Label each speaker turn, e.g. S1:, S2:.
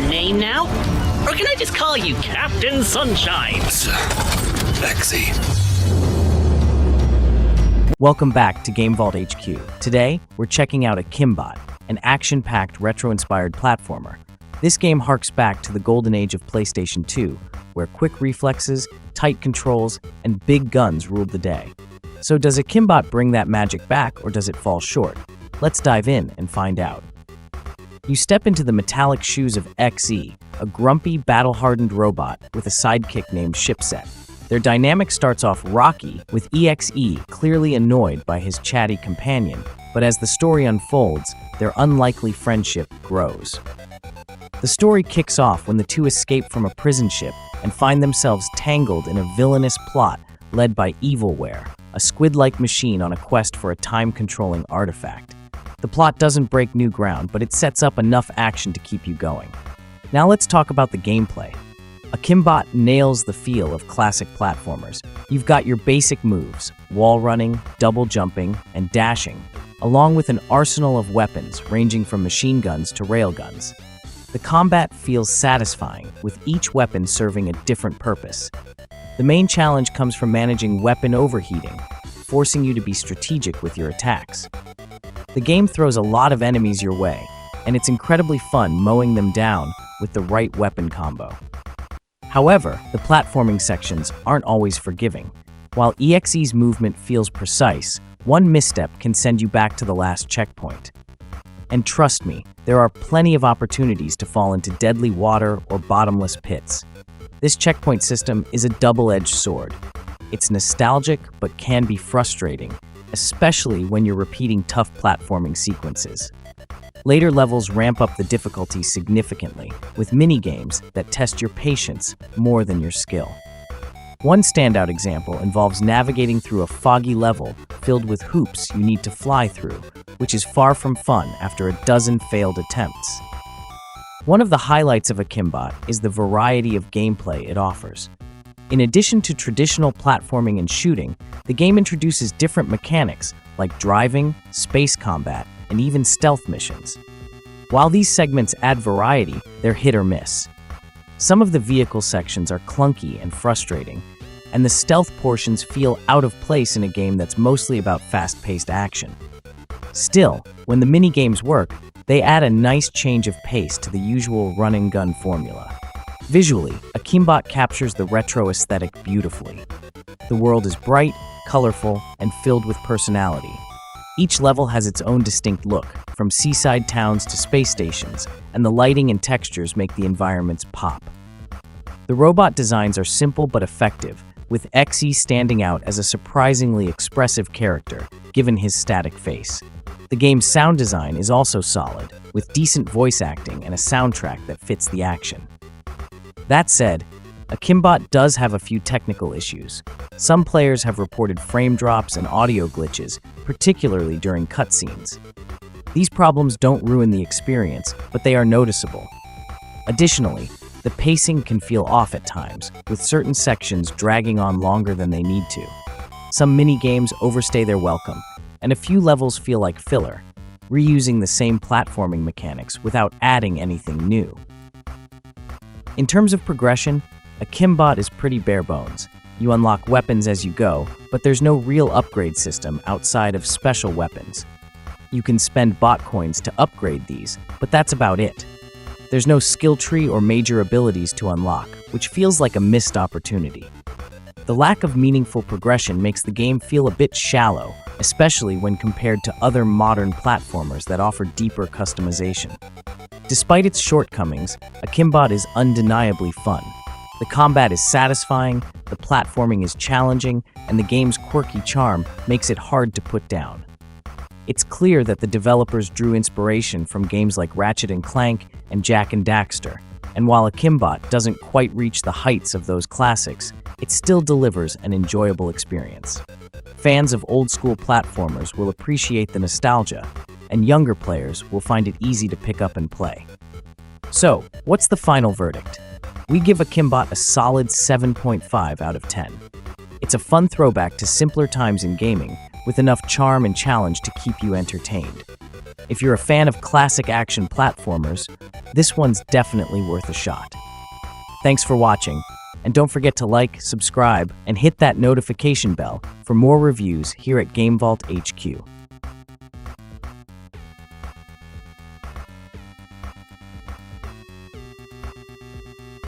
S1: name now? Or can I just call you Captain Sunshine?
S2: Sexy.
S3: Welcome back to GameVault HQ. Today, we're checking out Akimbot, an action-packed, retro-inspired platformer. This game harks back to the golden age of PlayStation 2, where quick reflexes, tight controls, and big guns ruled the day. So does Akimbot bring that magic back, or does it fall short? Let's dive in and find out. You step into the metallic shoes of XE, a grumpy, battle-hardened robot with a sidekick named Shipset. Their dynamic starts off rocky, with EXE clearly annoyed by his chatty companion, but as the story unfolds, their unlikely friendship grows. The story kicks off when the two escape from a prison ship and find themselves tangled in a villainous plot led by Evilware, a squid-like machine on a quest for a time-controlling artifact. The plot doesn't break new ground, but it sets up enough action to keep you going. Now let's talk about the gameplay. Akimbot nails the feel of classic platformers. You've got your basic moves, wall running, double jumping, and dashing, along with an arsenal of weapons ranging from machine guns to railguns. The combat feels satisfying, with each weapon serving a different purpose. The main challenge comes from managing weapon overheating, forcing you to be strategic with your attacks. The game throws a lot of enemies your way, and it's incredibly fun mowing them down with the right weapon combo. However, the platforming sections aren't always forgiving. While EXE's movement feels precise, one misstep can send you back to the last checkpoint. And trust me, there are plenty of opportunities to fall into deadly water or bottomless pits. This checkpoint system is a double-edged sword. It's nostalgic, but can be frustrating, especially when you're repeating tough platforming sequences. Later levels ramp up the difficulty significantly, with mini-games that test your patience more than your skill. One standout example involves navigating through a foggy level filled with hoops you need to fly through, which is far from fun after a dozen failed attempts. One of the highlights of Akimbot is the variety of gameplay it offers. In addition to traditional platforming and shooting, the game introduces different mechanics like driving, space combat, and even stealth missions. While these segments add variety, they're hit or miss. Some of the vehicle sections are clunky and frustrating, and the stealth portions feel out of place in a game that's mostly about fast-paced action. Still, when the mini-games work, they add a nice change of pace to the usual run-and-gun formula. Visually, Akimbot captures the retro aesthetic beautifully. The world is bright, colorful, and filled with personality. Each level has its own distinct look, from seaside towns to space stations, and the lighting and textures make the environments pop. The robot designs are simple but effective, with XE standing out as a surprisingly expressive character, given his static face. The game's sound design is also solid, with decent voice acting and a soundtrack that fits the action. That said, Akimbot does have a few technical issues. Some players have reported frame drops and audio glitches, particularly during cutscenes. These problems don't ruin the experience, but they are noticeable. Additionally, the pacing can feel off at times, with certain sections dragging on longer than they need to. Some mini-games overstay their welcome, and a few levels feel like filler, reusing the same platforming mechanics without adding anything new. In terms of progression, Akimbot is pretty bare bones. You unlock weapons as you go, but there's no real upgrade system outside of special weapons. You can spend bot coins to upgrade these, but that's about it. There's no skill tree or major abilities to unlock, which feels like a missed opportunity. The lack of meaningful progression makes the game feel a bit shallow, especially when compared to other modern platformers that offer deeper customization. Despite its shortcomings, Akimbot is undeniably fun. The combat is satisfying, the platforming is challenging, and the game's quirky charm makes it hard to put down. It's clear that the developers drew inspiration from games like Ratchet Clank and Jak and Daxter, and while Akimbot doesn't quite reach the heights of those classics, it still delivers an enjoyable experience. Fans of old-school platformers will appreciate the nostalgia, and younger players will find it easy to pick up and play. So, what's the final verdict? We give Akimbot a solid 7.5 out of 10. It's a fun throwback to simpler times in gaming, with enough charm and challenge to keep you entertained. If you're a fan of classic action platformers, this one's definitely worth a shot. Thanks for watching, and don't forget to like, subscribe, and hit that notification bell for more reviews here at GameVault HQ.